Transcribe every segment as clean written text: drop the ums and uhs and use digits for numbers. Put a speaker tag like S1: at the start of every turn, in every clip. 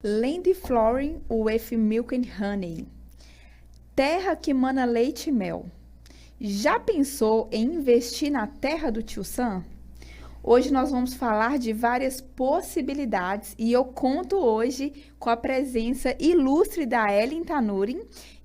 S1: Land Flooring with Milk and Honey. Terra que mana leite e mel. Já pensou em investir na terra do Tio Sam? Hoje nós vamos falar de várias possibilidades e eu conto hoje com a presença ilustre da Ellen Tanurin,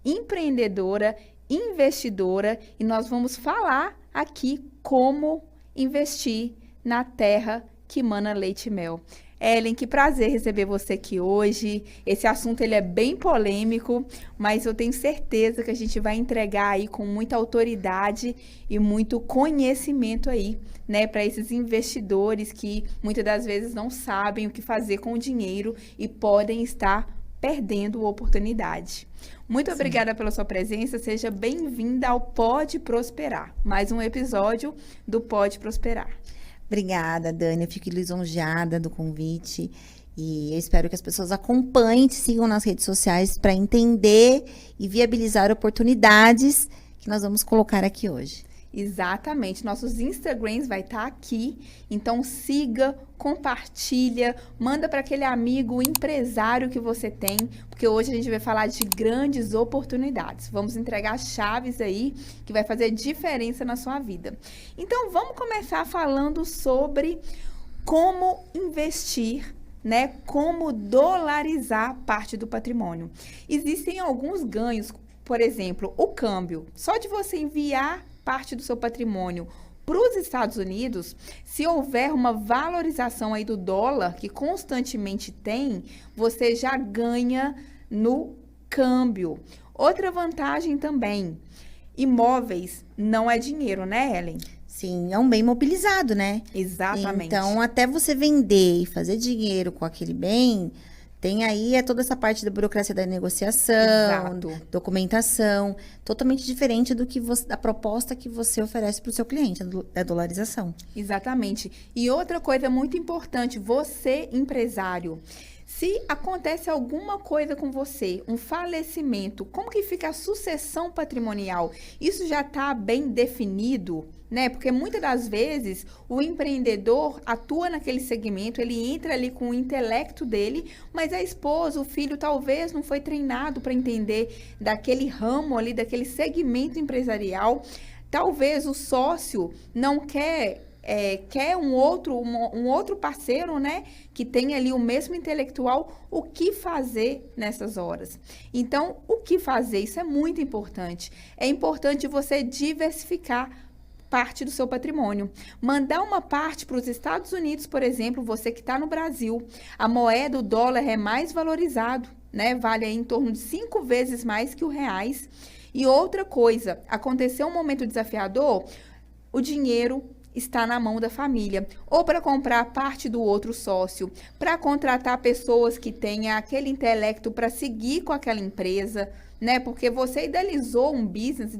S1: empreendedora, investidora, e nós vamos falar aqui como investir na terra que mana leite e mel. Ellen, que prazer receber você aqui hoje. Esse assunto ele é bem polêmico, mas eu tenho certeza que a gente vai entregar aí com muita autoridade e muito conhecimento aí, né, para esses investidores que muitas das vezes não sabem o que fazer com o dinheiro e podem estar perdendo a oportunidade. Muito obrigada pela sua presença, seja bem-vinda ao Pode Prosperar, mais um episódio do Pode Prosperar.
S2: Obrigada, Dani. Eu fico lisonjeada do convite e eu espero que as pessoas acompanhem, te sigam nas redes sociais para entender e viabilizar oportunidades que nós vamos colocar aqui hoje.
S1: Exatamente, nossos Instagrams vai estar aqui, então siga, compartilha, manda para aquele amigo empresário que você tem, porque hoje a gente vai falar de grandes oportunidades. Vamos entregar chaves aí que vai fazer diferença na sua vida. Então vamos começar falando sobre como investir, né? Como dolarizar parte do patrimônio. Existem alguns ganhos, por exemplo, o câmbio. Só de você enviar parte do seu patrimônio para os Estados Unidos, se houver uma valorização aí do dólar, que constantemente tem, você já ganha no câmbio. Outra vantagem também, imóveis não é dinheiro, né, Ellen?
S2: Sim, é um bem mobilizado, né?
S1: Exatamente.
S2: Então, até você vender e fazer dinheiro com aquele bem, tem aí toda essa parte da burocracia da negociação,
S1: Exato.
S2: Documentação, totalmente diferente do que da proposta que você oferece para o seu cliente, da dolarização.
S1: Exatamente. E outra coisa muito importante, você empresário, se acontece alguma coisa com você, um falecimento, como que fica a sucessão patrimonial? Isso já está bem definido, né? Porque muitas das vezes o empreendedor atua naquele segmento, ele entra ali com o intelecto dele, mas a esposa, o filho talvez não foi treinado para entender daquele ramo ali, daquele segmento empresarial. Talvez o sócio não quer um outro parceiro, né, que tem ali o mesmo intelectual, o que fazer nessas horas. Então, o que fazer? Isso é muito importante. É importante você diversificar parte do seu patrimônio. Mandar uma parte para os Estados Unidos, por exemplo, você que está no Brasil, a moeda, o dólar é mais valorizado, né, vale aí em torno de 5 vezes mais que o reais. E outra coisa, aconteceu um momento desafiador, o dinheiro está na mão da família, ou para comprar parte do outro sócio, para contratar pessoas que tenham aquele intelecto para seguir com aquela empresa, né? Porque você idealizou um business,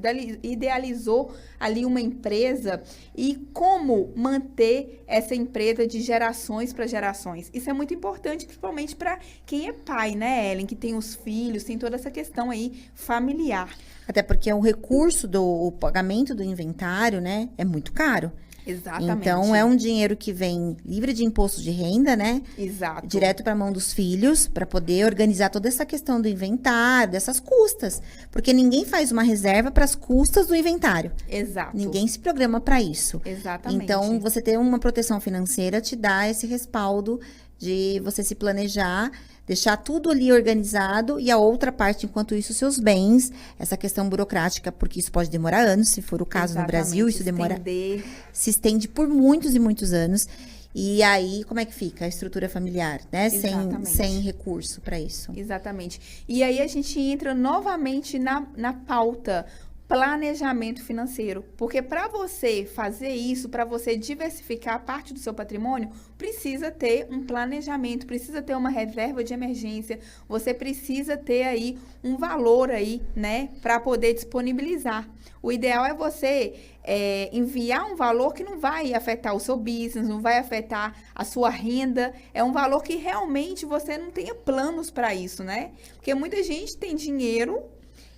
S1: idealizou ali uma empresa e como manter essa empresa de gerações para gerações. Isso é muito importante, principalmente para quem é pai, né, Ellen? Que tem os filhos, tem toda essa questão aí familiar.
S2: Até porque o recurso o pagamento do inventário, né, é muito caro.
S1: Exatamente.
S2: Então, é um dinheiro que vem livre de imposto de renda, né?
S1: Exato.
S2: Direto para a mão dos filhos, para poder organizar toda essa questão do inventário, dessas custas. Porque ninguém faz uma reserva para as custas do inventário.
S1: Exato.
S2: Ninguém se programa para isso.
S1: Exatamente.
S2: Então, você ter uma proteção financeira te dá esse respaldo de você se planejar, deixar tudo ali organizado e a outra parte, enquanto isso, seus bens, essa questão burocrática, porque isso pode demorar anos, se for o caso no Brasil, isso se estende por muitos e muitos anos. E aí, como é que fica a estrutura familiar, né? Sem recurso para isso.
S1: Exatamente. E aí a gente entra novamente na pauta planejamento financeiro, porque para você fazer isso, para você diversificar parte do seu patrimônio, precisa ter um planejamento, precisa ter uma reserva de emergência, você precisa ter aí um valor aí, né, para poder disponibilizar. O ideal é você enviar um valor que não vai afetar o seu business, não vai afetar a sua renda, é um valor que realmente você não tenha planos para isso, né? Porque muita gente tem dinheiro,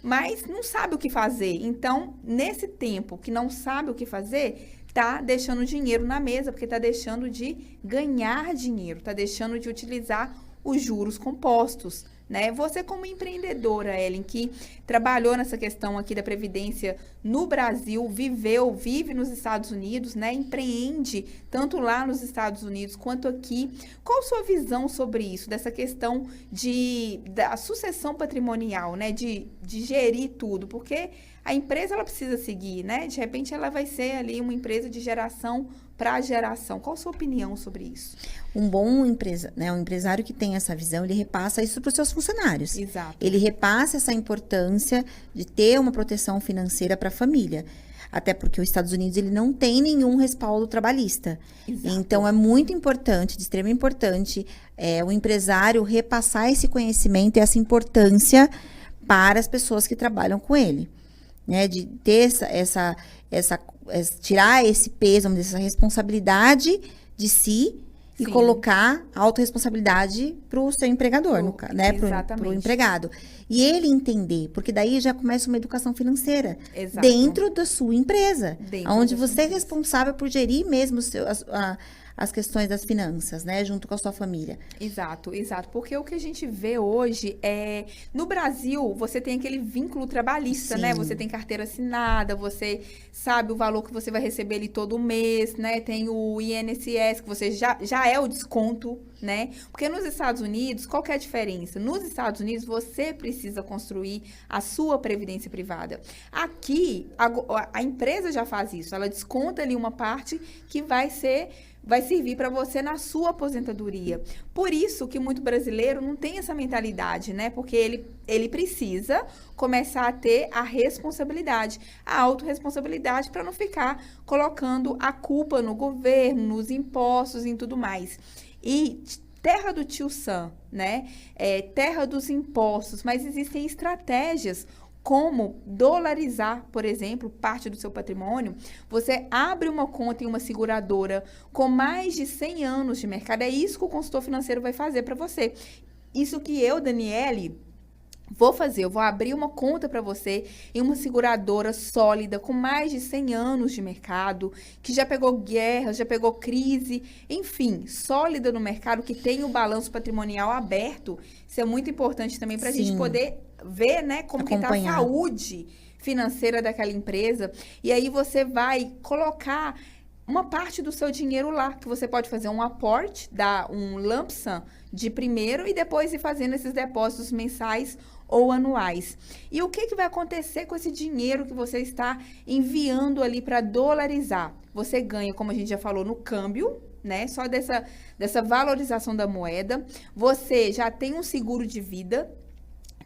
S1: mas não sabe o que fazer. Então, nesse tempo que não sabe o que fazer, tá deixando dinheiro na mesa, porque tá deixando de ganhar dinheiro, tá deixando de utilizar os juros compostos, né? Você como empreendedora, Ellen, que trabalhou nessa questão aqui da Previdência no Brasil, vive nos Estados Unidos, né? Empreende tanto lá nos Estados Unidos quanto aqui. Qual a sua visão sobre isso, dessa questão da sucessão patrimonial, né? De gerir tudo, porque a empresa ela precisa seguir, né? De repente ela vai ser ali uma empresa de geração para geração. Qual a sua opinião sobre isso?
S2: Um bom empresário que tem essa visão, ele repassa isso para os seus funcionários.
S1: Exato.
S2: Ele repassa essa importância de ter uma proteção financeira para a família. Até porque os Estados Unidos ele não tem nenhum respaldo trabalhista.
S1: Exato.
S2: Então, é muito importante, de extrema importância, o empresário repassar esse conhecimento e essa importância para as pessoas que trabalham com ele. Né, de ter tirar esse peso, essa responsabilidade de si e colocar a autorresponsabilidade para o seu empregador, né, para o empregado. E ele entender, porque daí já começa uma educação financeira dentro da sua empresa, onde você é responsável por gerir mesmo as questões das finanças, né, junto com a sua família.
S1: Exato. Porque o que a gente vê hoje no Brasil, você tem aquele vínculo trabalhista, né? Você tem carteira assinada, você sabe o valor que você vai receber ali todo mês, né? Tem o INSS, que você já é o desconto, né? Porque nos Estados Unidos, qual que é a diferença? Nos Estados Unidos, você precisa construir a sua previdência privada. Aqui, a empresa já faz isso, ela desconta ali uma parte que vai servir para você na sua aposentadoria. Por isso que muito brasileiro não tem essa mentalidade, né? Porque ele precisa começar a ter a responsabilidade, a autorresponsabilidade, para não ficar colocando a culpa no governo, nos impostos e em tudo mais. E terra do tio Sam, né? Terra dos impostos, mas existem estratégias como dolarizar, por exemplo, parte do seu patrimônio. Você abre uma conta em uma seguradora com mais de 100 anos de mercado. É isso que o consultor financeiro vai fazer para você. Isso que eu, Daniele, vou fazer. Eu vou abrir uma conta para você em uma seguradora sólida com mais de 100 anos de mercado, que já pegou guerra, já pegou crise, enfim, sólida no mercado, que tem o balanço patrimonial aberto. Isso é muito importante também para a gente poder ver, né, como que está a saúde financeira daquela empresa. E aí você vai colocar uma parte do seu dinheiro lá, que você pode fazer um aporte, dar um lump sum de primeiro e depois ir fazendo esses depósitos mensais ou anuais. E o que vai acontecer com esse dinheiro que você está enviando ali para dolarizar? Você ganha, como a gente já falou, no câmbio, né? Só dessa valorização da moeda. Você já tem um seguro de vida.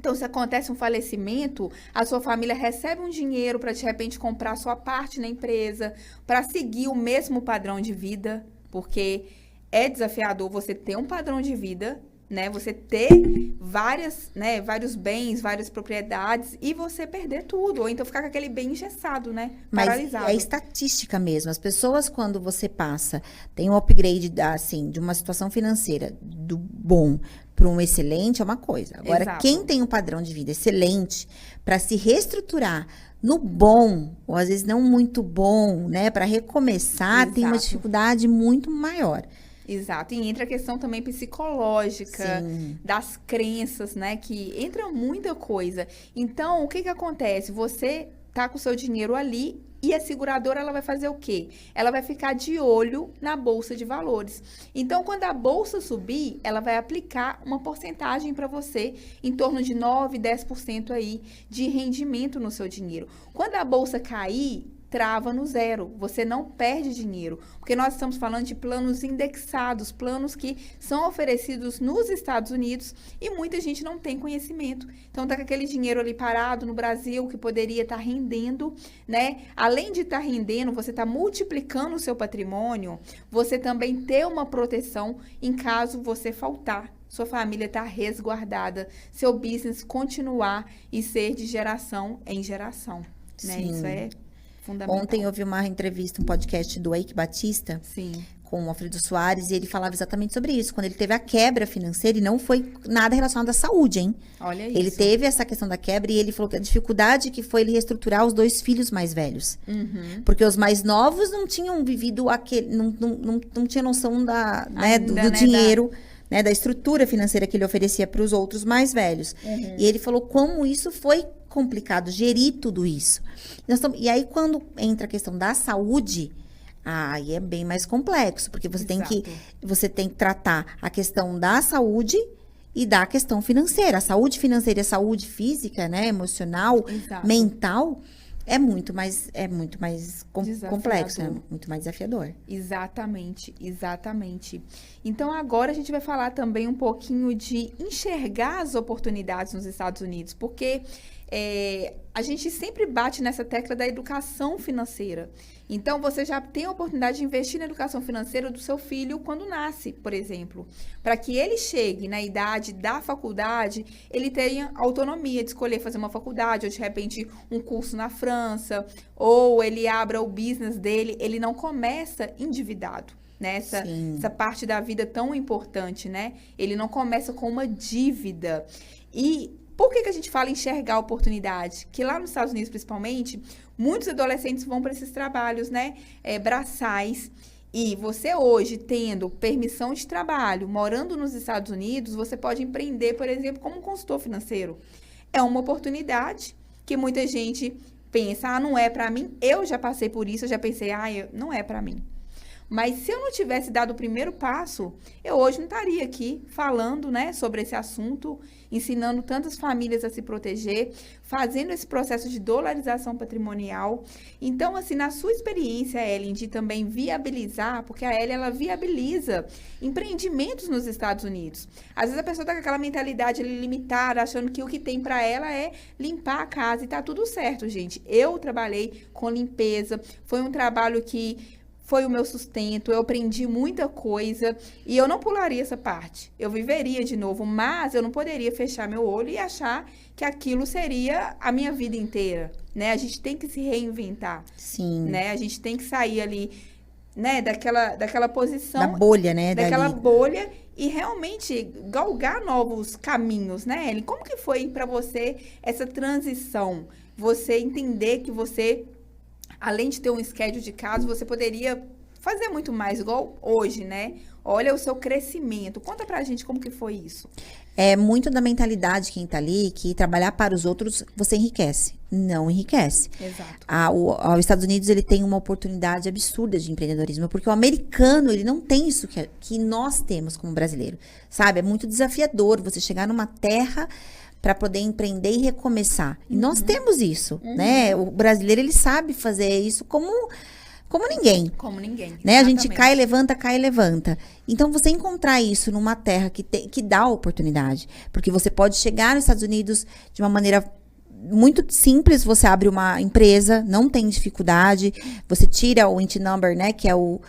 S1: Então, se acontece um falecimento, a sua família recebe um dinheiro para, de repente, comprar a sua parte na empresa, para seguir o mesmo padrão de vida, porque é desafiador você ter um padrão de vida, né? Você ter vários bens, várias propriedades e você perder tudo, ou então ficar com aquele bem engessado, né? Paralisado.
S2: Mas é estatística mesmo. As pessoas, quando você tem um upgrade de uma situação financeira do bom para um excelente, é uma coisa. Agora, quem tem um padrão de vida excelente, para se reestruturar no bom, ou às vezes não muito bom, né? Para recomeçar, tem uma dificuldade muito maior.
S1: Exato, e entra a questão também psicológica, das crenças, né, que entra muita coisa. Então, o que acontece? Você tá com o seu dinheiro ali e a seguradora, ela vai fazer o quê? Ela vai ficar de olho na bolsa de valores. Então, quando a bolsa subir, ela vai aplicar uma porcentagem para você, em torno de 9, 10% aí de rendimento no seu dinheiro. Quando a bolsa cair, trava no zero, você não perde dinheiro, porque nós estamos falando de planos indexados, planos que são oferecidos nos Estados Unidos e muita gente não tem conhecimento. Então, tá com aquele dinheiro ali parado no Brasil que poderia estar rendendo, né? Além de estar rendendo, você está multiplicando o seu patrimônio, você também ter uma proteção em caso você faltar. Sua família está resguardada, seu business continuar e ser de geração em geração, né? Isso é fundamental.
S2: Ontem eu vi uma entrevista, um podcast do Eike Batista, com o Alfredo Soares, e ele falava exatamente sobre isso. Quando ele teve a quebra financeira, e não foi nada relacionado à saúde, hein?
S1: Olha isso.
S2: Ele teve essa questão da quebra, e ele falou que a dificuldade que foi ele reestruturar os 2 filhos mais velhos. Porque os mais novos não tinham vivido não tinha noção do dinheiro, né, da estrutura financeira que ele oferecia para os outros mais velhos. E ele falou como isso foi complicado, gerir tudo isso. E aí, quando entra a questão da saúde, aí é bem mais complexo, porque você tem que tratar a questão da saúde e da questão financeira. A saúde financeira e a saúde física, né, emocional, mental, é muito mais complexo, né? Muito mais desafiador.
S1: Exatamente. Então, agora a gente vai falar também um pouquinho de enxergar as oportunidades nos Estados Unidos, porque a gente sempre bate nessa tecla da educação financeira. Então, você já tem a oportunidade de investir na educação financeira do seu filho quando nasce, por exemplo. Para que ele chegue na idade da faculdade, ele tenha autonomia de escolher fazer uma faculdade, ou de repente um curso na França, ou ele abra o business dele, ele não começa endividado. Essa parte da vida tão importante, né? Ele não começa com uma dívida. E por que a gente fala em enxergar a oportunidade? Que lá nos Estados Unidos, principalmente, muitos adolescentes vão para esses trabalhos, né? Braçais. E você hoje, tendo permissão de trabalho, morando nos Estados Unidos, você pode empreender, por exemplo, como um consultor financeiro. É uma oportunidade que muita gente pensa, não é para mim. Eu já passei por isso, eu já pensei, não é para mim. Mas se eu não tivesse dado o primeiro passo, eu hoje não estaria aqui falando, né, sobre esse assunto, ensinando tantas famílias a se proteger, fazendo esse processo de dolarização patrimonial. Então, assim, na sua experiência, Ellen, de também viabilizar, porque a Ellen, ela viabiliza empreendimentos nos Estados Unidos. Às vezes a pessoa está com aquela mentalidade ali limitada, achando que o que tem para ela é limpar a casa e tá tudo certo, gente. Eu trabalhei com limpeza, foi um trabalho que foi o meu sustento, eu aprendi muita coisa e eu não pularia essa parte. Eu viveria de novo, mas eu não poderia fechar meu olho e achar que aquilo seria a minha vida inteira, né? A gente tem que se reinventar.
S2: Sim.
S1: Né? A gente tem que sair ali, né, daquela posição.
S2: Da bolha, né?
S1: Daquela bolha e realmente galgar novos caminhos, né, Ellen? Como que foi para você essa transição? Você entender que você, além de ter um schedule de casa, você poderia fazer muito mais, igual hoje, né? Olha o seu crescimento. Conta pra gente como que foi isso.
S2: É muito da mentalidade quem tá ali, que trabalhar para os outros, você enriquece. Não enriquece.
S1: Exato.
S2: Os Estados Unidos, ele tem uma oportunidade absurda de empreendedorismo, porque o americano, ele não tem isso que nós temos como brasileiro, sabe? É muito desafiador você chegar numa terra para poder empreender e recomeçar. E nós temos isso, né? O brasileiro, ele sabe fazer isso como ninguém.
S1: Como ninguém.
S2: Né? A gente cai e levanta. Então, você encontrar isso numa terra que dá oportunidade. Porque você pode chegar nos Estados Unidos de uma maneira muito simples, você abre uma empresa, não tem dificuldade, você tira o IT number, né? Que é o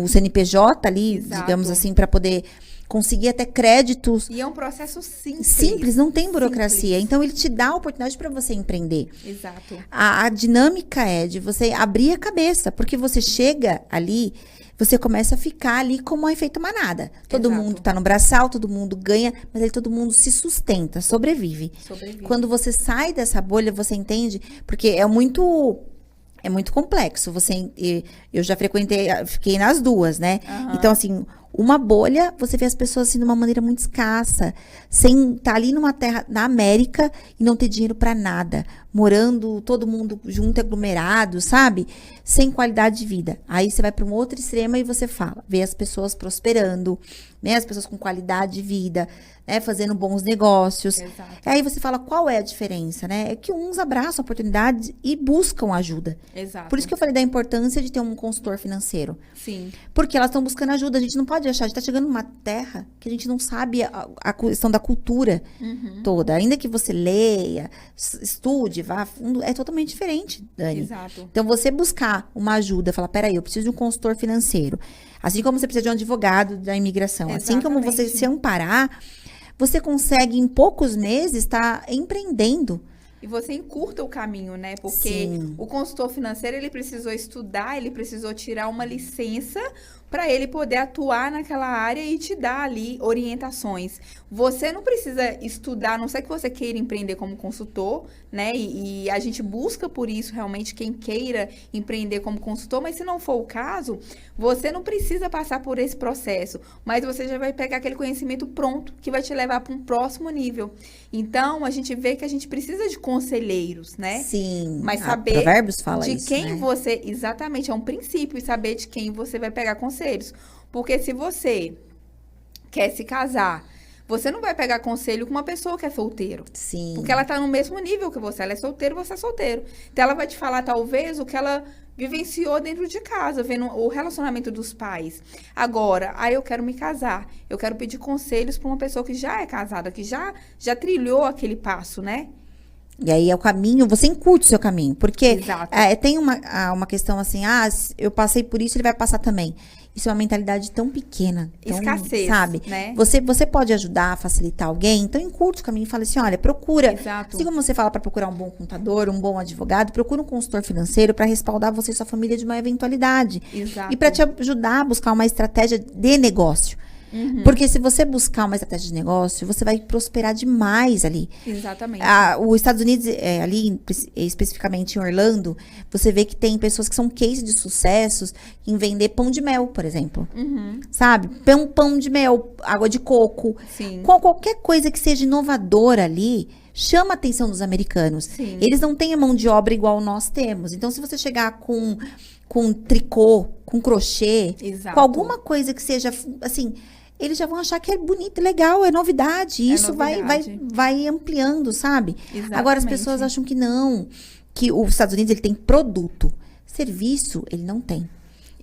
S2: CNPJ ali, digamos assim, para poder conseguir até créditos.
S1: E é um processo simples.
S2: Simples, não tem burocracia. Simples. Então, ele te dá a oportunidade para você empreender.
S1: Exato.
S2: A dinâmica é de você abrir a cabeça, porque você chega ali, você começa a ficar ali como um efeito manada. Todo mundo tá no braçal, todo mundo ganha, mas aí todo mundo se sustenta, sobrevive. Quando você sai dessa bolha, você entende, porque é muito complexo. Eu já fiquei nas duas, né? Então, assim, uma bolha, você vê as pessoas assim de uma maneira muito escassa, sem estar ali numa terra na América e não ter dinheiro para nada, morando todo mundo junto, aglomerado, sabe? Sem qualidade de vida. Aí você vai para um outro extremo e você vê as pessoas prosperando, né? As pessoas com qualidade de vida, né? Fazendo bons negócios.
S1: Exato.
S2: Aí você fala, qual é a diferença, né? É que uns abraçam a oportunidade e buscam ajuda.
S1: Exato.
S2: Por isso que eu falei da importância de ter um consultor financeiro.
S1: Sim.
S2: Porque elas estão buscando ajuda. A gente não pode achar, a gente tá chegando numa terra que a gente não sabe a questão da cultura toda. Ainda que você leia, estude, vá a fundo, é totalmente diferente, Dani.
S1: Exato.
S2: Então, você buscar uma ajuda, falar, peraí, eu preciso de um consultor financeiro. Assim como você precisa de um advogado da imigração.
S1: Exatamente.
S2: Assim como você se amparar, você consegue, em poucos meses, estar empreendendo.
S1: E você encurta o caminho, né? Porque o consultor financeiro, ele precisou estudar, ele precisou tirar uma licença, para ele poder atuar naquela área e te dar ali orientações. Você não precisa estudar, a não ser que você queira empreender como consultor, né? E a gente busca por isso realmente quem queira empreender como consultor, mas se não for o caso, você não precisa passar por esse processo, mas você já vai pegar aquele conhecimento pronto que vai te levar para um próximo nível. Então, a gente vê que a gente precisa de conselheiros, né?
S2: Sim.
S1: Mas saber
S2: Provérbios fala
S1: de
S2: isso,
S1: quem
S2: né?
S1: você, exatamente, é um princípio, e saber de quem você vai pegar conselhos. Porque se você quer se casar, você não vai pegar conselho com uma pessoa que é solteiro.
S2: Sim.
S1: Porque ela tá no mesmo nível que você. Ela é solteira e você é solteiro. Então, ela vai te falar, talvez, o que ela vivenciou dentro de casa, vendo o relacionamento dos pais. Agora, aí eu quero me casar. Eu quero pedir conselhos para uma pessoa que já é casada, que já trilhou aquele passo, né?
S2: E aí é o caminho, você encurta o seu caminho. Porque
S1: Exato.
S2: tem uma questão assim, eu passei por isso, ele vai passar também. Isso é uma mentalidade tão pequena. Tão,
S1: Escassez,
S2: sabe?
S1: né?
S2: Você pode ajudar a facilitar alguém, então encurta o caminho e fala assim, olha, procura.
S1: Exato.
S2: Assim como você fala para procurar um bom contador, um bom advogado, procura um consultor financeiro para respaldar você e sua família de uma eventualidade.
S1: Exato.
S2: E para te ajudar a buscar uma estratégia de negócio. Porque se você buscar uma estratégia de negócio, você vai prosperar demais ali.
S1: Exatamente.
S2: Os Estados Unidos, ali especificamente em Orlando, você vê que tem pessoas que são case de sucessos em vender pão de mel, por exemplo. Sabe? Pão de mel, água de coco.
S1: Sim.
S2: Qualquer coisa que seja inovadora ali, chama a atenção dos americanos.
S1: Sim.
S2: Eles não têm a mão de obra igual nós temos. Então, se você chegar com tricô, com crochê,
S1: Exato.
S2: com alguma coisa que seja, assim, eles já vão achar que é bonito, legal, é novidade.
S1: É
S2: Isso
S1: novidade.
S2: vai ampliando, sabe?
S1: Exatamente.
S2: Agora, as pessoas acham que não. Que os Estados Unidos, ele tem produto. Serviço, ele não tem.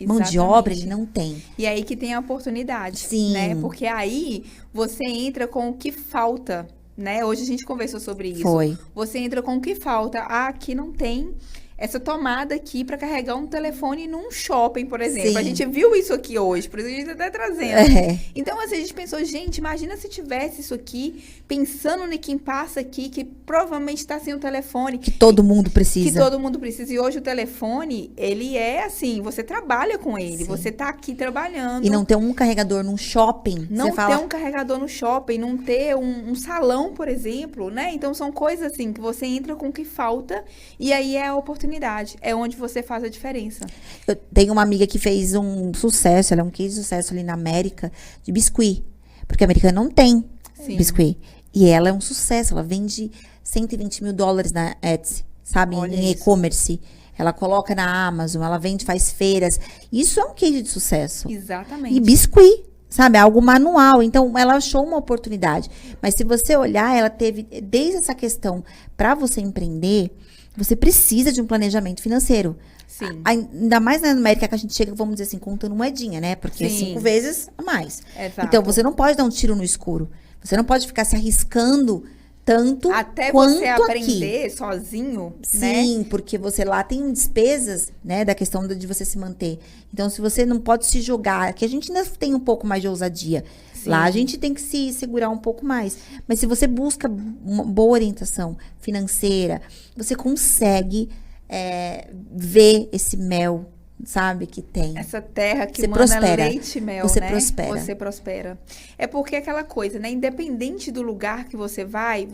S2: Mão de obra, ele não tem.
S1: E aí que tem a oportunidade,
S2: Sim.
S1: né? Porque aí você entra com o que falta, né? Hoje a gente conversou sobre isso.
S2: Foi.
S1: Você entra com o que falta. Ah, aqui não tem essa tomada aqui para carregar um telefone num shopping, por exemplo.
S2: Sim.
S1: A gente viu isso aqui hoje, por isso a gente tá trazendo.
S2: É.
S1: Então, assim, a gente pensou, gente, imagina se tivesse isso aqui, pensando em quem passa aqui, que provavelmente está sem o telefone.
S2: Que todo mundo
S1: Que
S2: precisa.
S1: todo mundo precisa. E hoje o telefone, ele é assim, você trabalha com ele,
S2: Sim.
S1: você tá aqui trabalhando.
S2: E não ter um carregador num shopping.
S1: Não
S2: você
S1: ter
S2: fala,
S1: um carregador no shopping, não ter um salão, por exemplo, né? Então, são coisas assim, que você entra com o que falta e aí é a oportunidade. É onde você faz a diferença.
S2: Eu tenho uma amiga que fez um sucesso, ela é um case de sucesso ali na América, de biscuit. Porque a americana não tem
S1: Sim.
S2: biscuit. E ela é um sucesso, ela vende $120 mil na Etsy, sabe?
S1: Olha
S2: Em
S1: isso.
S2: e-commerce. Ela coloca na Amazon, ela vende, faz feiras. Isso é um case de sucesso.
S1: Exatamente.
S2: E biscuit, sabe? Algo manual. Então, ela achou uma oportunidade. Mas se você olhar, ela teve, desde essa questão, para você empreender, você precisa de um planejamento financeiro.
S1: Sim.
S2: Ainda mais na América que a gente chega, vamos dizer assim, contando moedinha, né? Porque é
S1: Sim.
S2: 5 vezes a mais.
S1: Exato.
S2: Então, você não pode dar um tiro no escuro. Você não pode ficar se arriscando tanto
S1: Até
S2: quanto
S1: você
S2: aqui.
S1: aprender sozinho, né?
S2: Sim, porque você lá tem despesas, né, da questão de você se manter. Então, se você não pode se jogar, que a gente ainda tem um pouco mais de ousadia.
S1: Sim.
S2: Lá a gente tem que se segurar um pouco mais. Mas se você busca uma boa orientação financeira, você consegue ver esse mel, sabe, que tem.
S1: Essa terra que
S2: Você
S1: manda
S2: prospera.
S1: leite e mel,
S2: Você
S1: né?
S2: prospera.
S1: Você prospera. É porque aquela coisa, né? Independente do lugar que você vai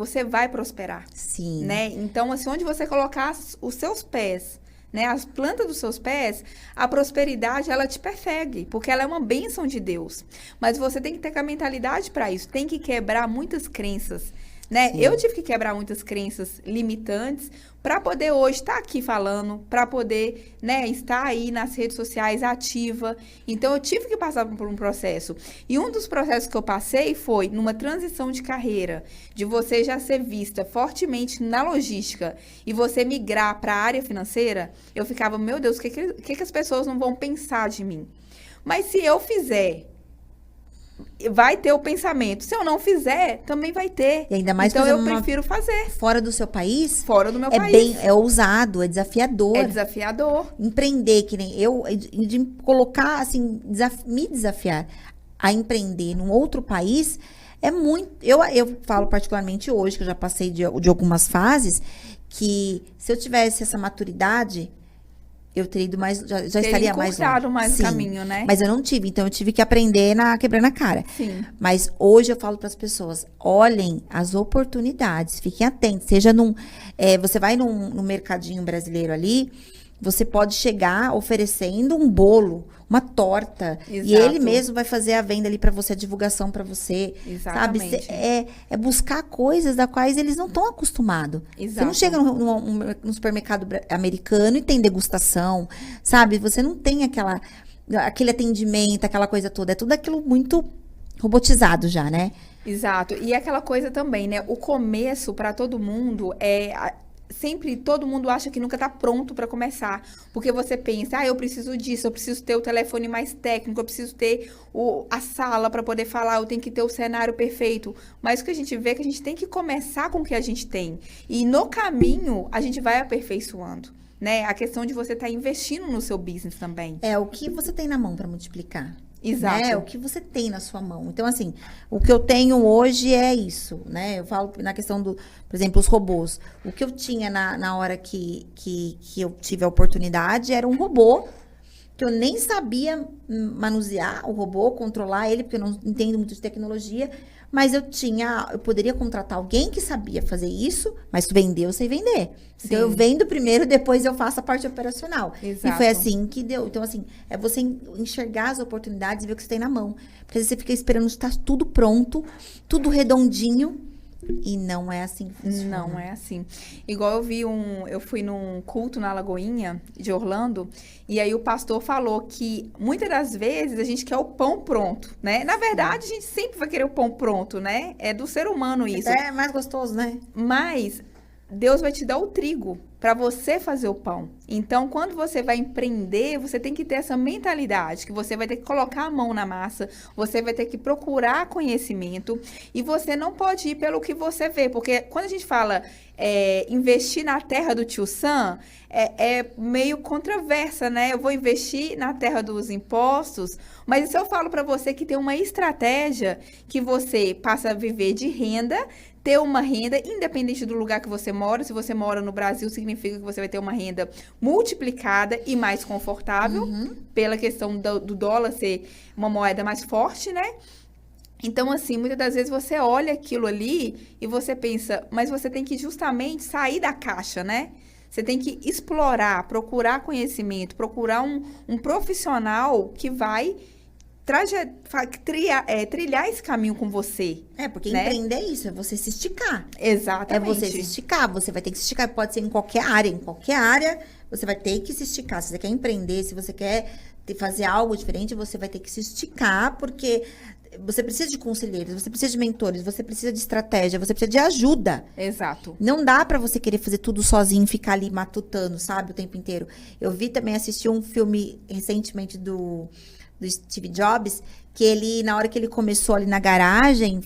S1: prosperar,
S2: Sim.
S1: né? Então, assim, onde você colocar os seus pés, né? As plantas dos seus pés, a prosperidade, ela te persegue, porque ela é uma bênção de Deus. Mas você tem que ter a mentalidade para isso, tem que quebrar muitas crenças, né?
S2: Sim.
S1: Eu tive que quebrar muitas crenças limitantes para poder hoje estar aqui falando, para poder, né, estar aí nas redes sociais ativa. Então, eu tive que passar por um processo. E um dos processos que eu passei foi numa transição de carreira, de você já ser vista fortemente na logística e você migrar para a área financeira. Eu ficava, meu Deus, o que as pessoas não vão pensar de mim? Mas se eu fizer, vai ter o pensamento. Se eu não fizer, também vai ter.
S2: E ainda mais
S1: então,
S2: fazer
S1: eu
S2: uma-
S1: prefiro fazer
S2: Fora do seu país,
S1: fora do meu país.
S2: é ousado, é desafiador.
S1: É desafiador.
S2: Empreender, que nem eu, de colocar, assim, me desafiar a empreender num outro país, é muito... Eu falo particularmente hoje, que eu já passei de algumas fases, que se eu tivesse essa maturidade, eu teria ido mais, já
S1: Teria
S2: estaria mais
S1: encurtado
S2: longe.
S1: mais o
S2: Sim,
S1: caminho, né?
S2: mas eu não tive, então eu tive que aprender quebrando a cara.
S1: Sim.
S2: Mas hoje eu falo para as pessoas, olhem as oportunidades, fiquem atentos, você vai num mercadinho brasileiro ali, você pode chegar oferecendo um bolo, uma torta,
S1: Exato.
S2: e ele mesmo vai fazer a venda ali para você, a divulgação para você,
S1: Exatamente.
S2: sabe? É buscar coisas das quais eles não estão acostumados. Você não
S1: Exato.
S2: chega num supermercado americano e tem degustação, sabe? Você não tem aquele atendimento, aquela coisa toda. É tudo aquilo muito robotizado já, né?
S1: Exato. E aquela coisa também, né? O começo para todo mundo sempre todo mundo acha que nunca tá pronto para começar, porque você pensa, eu preciso disso, eu preciso ter o telefone mais técnico, eu preciso ter a sala para poder falar, eu tenho que ter o cenário perfeito. Mas o que a gente vê é que a gente tem que começar com o que a gente tem. E no caminho a gente vai aperfeiçoando, né? A questão de você estar investindo no seu business também.
S2: É o que você tem na mão para multiplicar.
S1: Exato.
S2: Né? O que você tem na sua mão. Então, assim, o que eu tenho hoje é isso, né? Eu falo na questão por exemplo, os robôs. O que eu tinha na hora que eu tive a oportunidade era um robô que eu nem sabia manusear o robô, controlar ele, porque eu não entendo muito de tecnologia, mas eu poderia contratar alguém que sabia fazer isso, mas vender, eu sei vender.
S1: Sim.
S2: Então, eu vendo primeiro, depois eu faço a parte operacional.
S1: Exato.
S2: E foi assim que deu. Então, assim, é você enxergar as oportunidades e ver o que você tem na mão. Porque às vezes você fica esperando estar tudo pronto, tudo redondinho, e não é assim que funciona.
S1: Não é assim. Igual eu fui num culto na Lagoinha de Orlando, e aí o pastor falou que muitas das vezes a gente quer o pão pronto, né? Na verdade, a gente sempre vai querer o pão pronto, né? É do ser humano isso.
S2: É mais gostoso, né?
S1: Mas Deus vai te dar o trigo para você fazer o pão. Então, quando você vai empreender, você tem que ter essa mentalidade, que você vai ter que colocar a mão na massa, você vai ter que procurar conhecimento, e você não pode ir pelo que você vê, porque quando a gente fala investir na terra do tio Sam, é meio controversa, né? Eu vou investir na terra dos impostos, mas se eu falo para você que tem uma estratégia que você passa a viver de renda, ter uma renda, independente do lugar que você mora. Se você mora no Brasil, significa que você vai ter uma renda multiplicada e mais confortável, pela questão do dólar ser uma moeda mais forte, né? Então, assim, muitas das vezes você olha aquilo ali e você pensa, mas você tem que justamente sair da caixa, né? Você tem que explorar, procurar conhecimento, procurar um profissional que vai trilhar esse caminho com você.
S2: Porque
S1: né?
S2: empreender é isso, é você se esticar.
S1: Exatamente.
S2: É você se esticar, você vai ter que se esticar, pode ser em qualquer área você vai ter que se esticar. Se você quer empreender, se você quer fazer algo diferente, você vai ter que se esticar, porque você precisa de conselheiros, você precisa de mentores, você precisa de estratégia, você precisa de ajuda.
S1: Exato.
S2: Não dá pra você querer fazer tudo sozinho, ficar ali matutando, sabe, o tempo inteiro. Eu assisti um filme recentemente do Steve Jobs, que ele, na hora que ele começou ali na garagem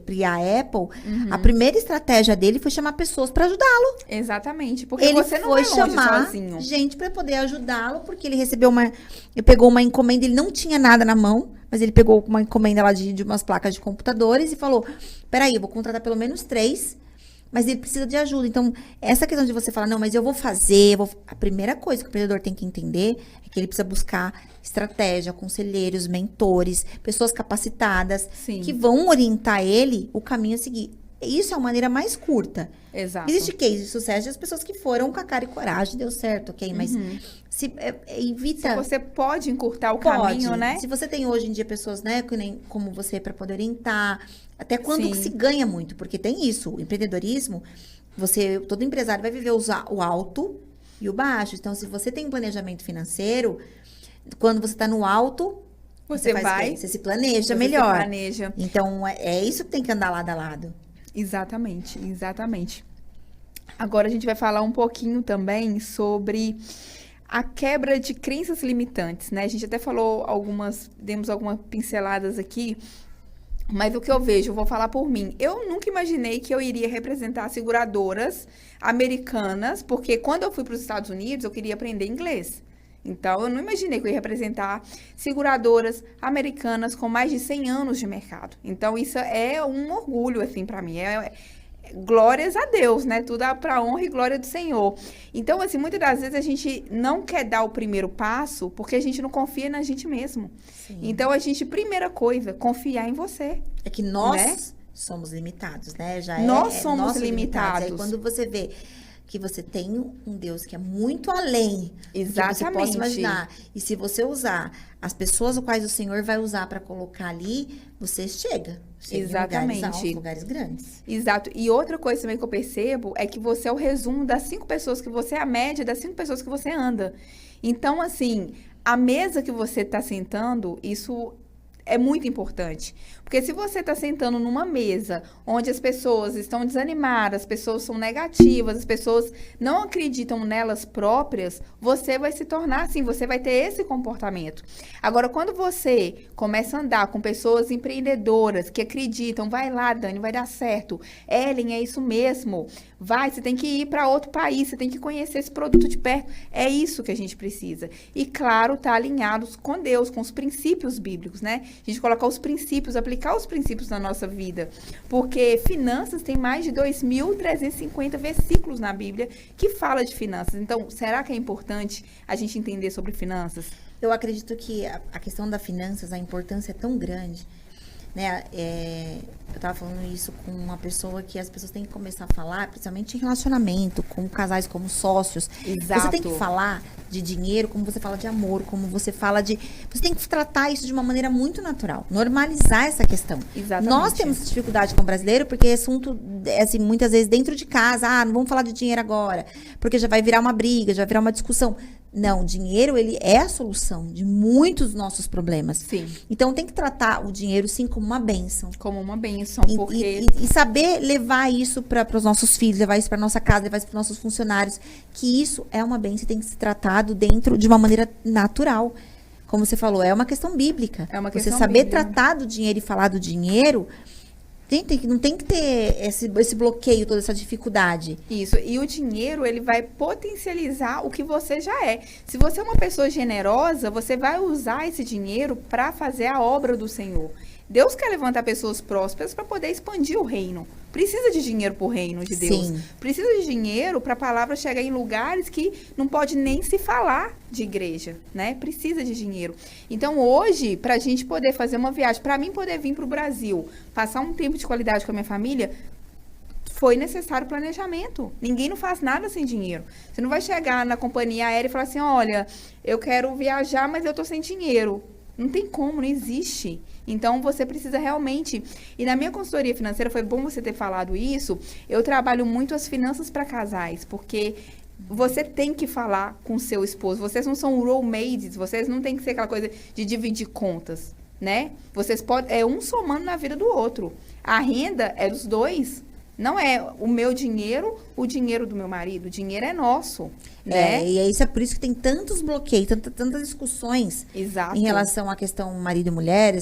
S2: criar a Apple, a primeira estratégia dele foi chamar pessoas para ajudá-lo.
S1: Exatamente, porque
S2: Ele
S1: você não
S2: foi
S1: vai longe
S2: chamar
S1: sozinho.
S2: gente para poder ajudá-lo, porque ele pegou uma encomenda, ele não tinha nada na mão, mas ele pegou uma encomenda lá de umas placas de computadores e falou, peraí, eu vou contratar pelo menos 3, mas ele precisa de ajuda. Então, essa questão de você falar, não, mas eu vou fazer, a primeira coisa que o empreendedor tem que entender é que ele precisa buscar estratégia, conselheiros, mentores, pessoas capacitadas,
S1: Sim.
S2: que vão orientar ele o caminho a seguir. Isso é a maneira mais curta.
S1: Exato.
S2: Existe case de sucesso das pessoas que foram com a cara e coragem, deu certo, ok? Mas evita...
S1: Se você pode encurtar o caminho, né?
S2: Se você tem hoje em dia pessoas, né, como você, para poder orientar, até quando
S1: Sim.
S2: se ganha muito, porque tem isso, o empreendedorismo, todo empresário vai viver o alto e o baixo. Então, se você tem um planejamento financeiro, quando você está no alto, você se planeja melhor.
S1: Se planeja.
S2: Então, é isso que tem que andar lado a lado.
S1: Exatamente, exatamente. Agora a gente vai falar um pouquinho também sobre a quebra de crenças limitantes, né? A gente até falou demos algumas pinceladas aqui, mas o que eu vejo, eu vou falar por mim. Eu nunca imaginei que eu iria representar seguradoras americanas, porque quando eu fui para os Estados Unidos, eu queria aprender inglês. Então, eu não imaginei que eu ia representar seguradoras americanas com mais de 100 anos de mercado. Então, isso é um orgulho, assim, para mim. glórias a Deus, né? Tudo para honra e glória do Senhor. Então, assim, muitas das vezes a gente não quer dar o primeiro passo porque a gente não confia na gente mesmo.
S2: Sim.
S1: Então, primeira coisa, confiar em você.
S2: É que nós
S1: né?
S2: somos limitados, né?
S1: Nós somos limitados.
S2: Aí quando você vê que você tem um Deus que é muito além do que você possa imaginar. E se você usar as pessoas as quais o Senhor vai usar para colocar ali, você chega
S1: Exatamente.
S2: Em lugares altos, lugares grandes.
S1: Exato. E outra coisa também que eu percebo é que você é o resumo das 5 pessoas que você é a média das 5 pessoas que você anda. Então, assim, a mesa que você está sentando, isso é muito importante. Porque se você está sentando numa mesa onde as pessoas estão desanimadas, as pessoas são negativas, as pessoas não acreditam nelas próprias, você vai se tornar assim, você vai ter esse comportamento. Agora, quando você começa a andar com pessoas empreendedoras que acreditam, vai lá, Dani, vai dar certo. Ellen, é isso mesmo. Vai, você tem que ir para outro país, você tem que conhecer esse produto de perto. É isso que a gente precisa. E, claro, tá alinhados com Deus, com os princípios bíblicos, né? A gente colocar os princípios, aplicar os princípios na nossa vida. Porque finanças tem mais de 2.350 versículos na Bíblia que fala de finanças. Então, será que é importante a gente entender sobre finanças?
S2: Eu acredito que a questão das finanças, a importância é tão grande, né? Eu tava falando isso com uma pessoa que as pessoas têm que começar a falar, principalmente em relacionamento, com casais como sócios.
S1: Exato.
S2: Você tem que falar de dinheiro como você fala de amor, como você fala de... Você tem que tratar isso de uma maneira muito natural, normalizar essa questão.
S1: Exatamente.
S2: Nós temos dificuldade com o brasileiro porque é assunto, assim, muitas vezes dentro de casa, não vamos falar de dinheiro agora, porque já vai virar uma briga, já vai virar uma discussão. Não, o dinheiro, ele é a solução de muitos dos nossos problemas.
S1: Sim.
S2: Então, tem que tratar o dinheiro, sim, como uma bênção.
S1: Como uma bênção, porque...
S2: E saber levar isso para os nossos filhos, levar isso para nossa casa, levar isso para nossos funcionários, que isso é uma bênção e tem que ser tratado dentro de uma maneira natural. Como você falou, é uma questão bíblica.
S1: É uma questão
S2: você saber
S1: bíblica.
S2: tratar do dinheiro e falar do dinheiro... não tem que ter esse bloqueio, toda essa dificuldade.
S1: Isso. E o dinheiro, ele vai potencializar o que você já é. Se você é uma pessoa generosa, você vai usar esse dinheiro para fazer a obra do Senhor. Deus quer levantar pessoas prósperas para poder expandir o reino. Precisa de dinheiro para o reino de Deus.
S2: Sim.
S1: Precisa de dinheiro para a palavra chegar em lugares que não pode nem se falar de igreja, né? Precisa de dinheiro. Então, hoje, para a gente poder fazer uma viagem, para mim poder vir para o Brasil, passar um tempo de qualidade com a minha família, foi necessário planejamento. Ninguém não faz nada sem dinheiro. Você não vai chegar na companhia aérea e falar assim, olha, eu quero viajar, mas eu tô sem dinheiro. Não tem como, não existe. Então, você precisa realmente... E na minha consultoria financeira, foi bom você ter falado isso, eu trabalho muito as finanças para casais, porque você tem que falar com o seu esposo. Vocês não são roommates, vocês não tem que ser aquela coisa de dividir contas, né? Vocês podem... É um somando na vida do outro. A renda é dos dois. Não é o meu dinheiro, o dinheiro do meu marido. O dinheiro é nosso, né?
S2: E isso é por isso que tem tantos bloqueios, tantas discussões.
S1: Exato.
S2: Em relação à questão marido e mulher,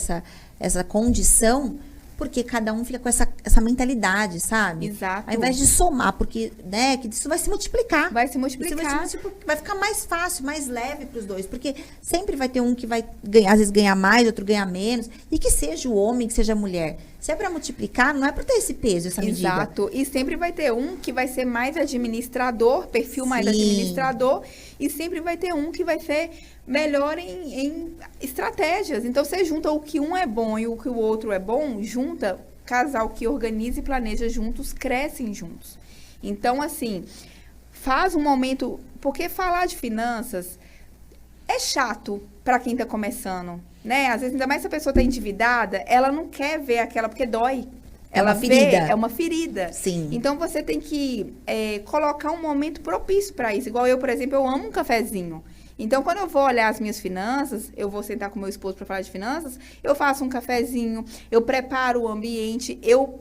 S2: essa condição, porque cada um fica com essa mentalidade, sabe?
S1: Exato.
S2: Ao invés de somar, porque, né, que isso vai se multiplicar.
S1: Vai se multiplicar.
S2: Vai ficar mais fácil, mais leve para os dois, porque sempre vai ter um que vai ganhar, às vezes ganhar mais, outro ganhar menos, e que seja o homem, que seja a mulher. Se é para multiplicar, não é para ter esse peso, essa medida.
S1: Exato. E sempre vai ter um que vai ser mais administrador, perfil mais administrador, e sempre vai ter um que vai ser melhor em estratégias. Então, você junta o que um é bom e o que o outro é bom, junta, casal que organiza e planeja juntos, crescem juntos. Então, assim, faz um momento... Porque falar de finanças é chato para quem está começando, né? Às vezes, ainda mais se a pessoa está endividada, ela não quer ver aquela, porque dói.
S2: Ela ferida.
S1: É uma ferida.
S2: Sim.
S1: Então, você tem que colocar um momento propício para isso. Igual eu, por exemplo, eu amo um cafezinho. Então, quando eu vou olhar as minhas finanças, eu vou sentar com meu esposo para falar de finanças, eu faço um cafezinho, eu preparo o ambiente, eu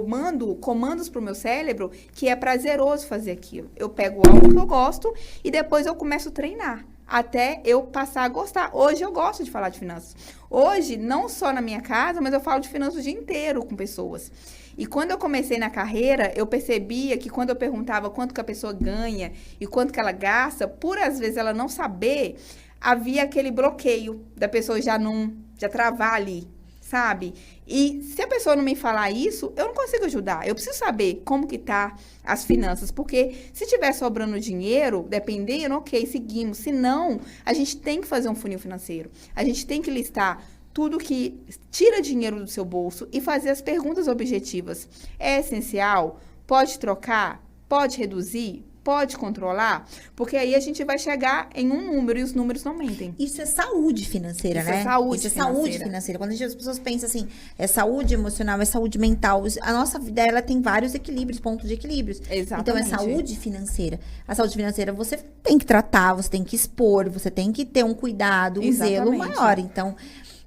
S1: mando comandos para o meu cérebro que é prazeroso fazer aquilo. Eu pego algo que eu gosto e depois eu começo a treinar, até eu passar a gostar. Hoje eu gosto de falar de finanças. Hoje, não só na minha casa, mas eu falo de finanças o dia inteiro com pessoas. E quando eu comecei na carreira, eu percebia que quando eu perguntava quanto que a pessoa ganha e quanto que ela gasta, por às vezes ela não saber, havia aquele bloqueio da pessoa já travar ali, sabe? E se a pessoa não me falar isso, eu não consigo ajudar. Eu preciso saber como que tá as finanças, porque se tiver sobrando dinheiro, dependendo, ok, seguimos. Se não, a gente tem que fazer um funil financeiro. A gente tem que listar tudo que tira dinheiro do seu bolso e fazer as perguntas objetivas. É essencial? Pode trocar? Pode reduzir? Pode controlar? Porque aí a gente vai chegar em um número e os números não mentem.
S2: Isso é saúde financeira,
S1: Isso
S2: né?
S1: é saúde
S2: Isso é
S1: financeira.
S2: saúde financeira. Quando as pessoas pensam assim, é saúde emocional, é saúde mental. A nossa vida, ela tem vários equilíbrios, pontos de equilíbrios.
S1: Exatamente.
S2: Então, é saúde financeira. A saúde financeira você tem que tratar, você tem que expor, você tem que ter um cuidado, um zelo
S1: Exatamente.
S2: maior. Então,